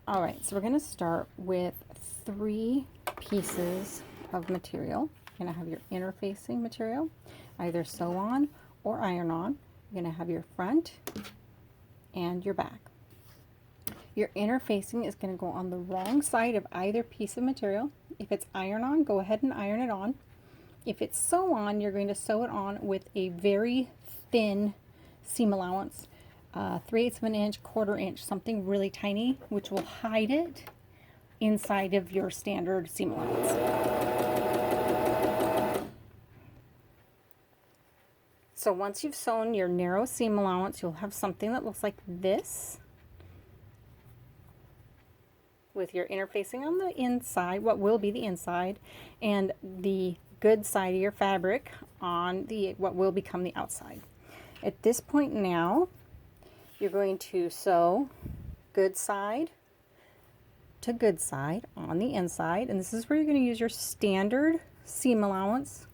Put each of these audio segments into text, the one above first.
All right, so we're going to start with 3 pieces of material. You're going to have your interfacing material, either sew on or iron on. You're going to have your front and your back. Your interfacing is going to go on the wrong side of either piece of material. If it's iron on, go ahead and iron it on. If it's sew on, you're going to sew it on with a very thin seam allowance. 3/8 of an inch, 1/4 inch, something really tiny, which will hide it inside of your standard seam allowance. So once you've sewn your narrow seam allowance, you'll have something that looks like this, with your interfacing on the inside, what will be the inside, and the good side of your fabric on the what will become the outside. At this point now, you're going to sew good side to good side on the inside, and this is where you're going to use your standard seam allowance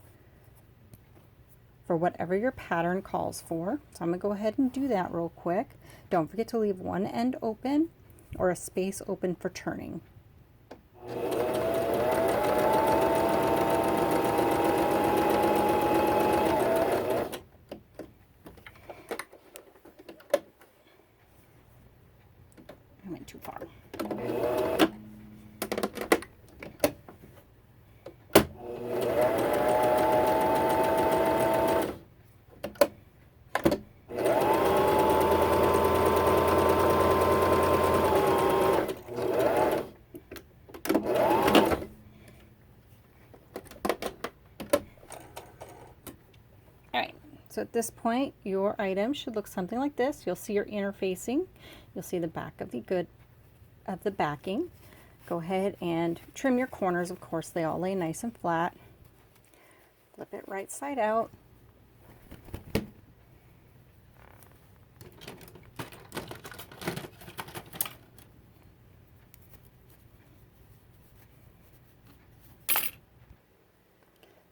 for whatever your pattern calls for. So I'm going to go ahead and do that real quick. Don't forget to leave one end open or a space open for turning. I went too far. So at this point, your item should look something like this. You'll see your interfacing. You'll see the back of the backing. Go ahead and trim your corners. Of course, they all lay nice and flat. Flip it right side out.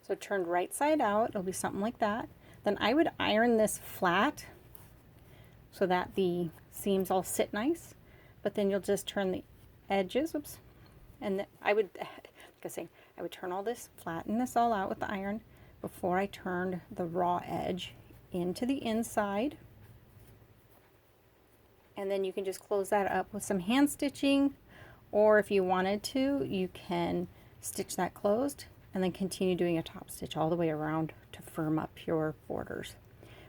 So turned right side out, it'll be something like that. Then I would iron this flat so that the seams all sit nice, but then you'll just turn the edges, oops, and I would turn all this, flatten this all out with the iron before I turned the raw edge into the inside. And then you can just close that up with some hand stitching, or if you wanted to, you can stitch that closed and then continue doing a top stitch all the way around to firm up your borders.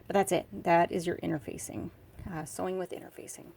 But that's it. That is your interfacing, sewing with interfacing.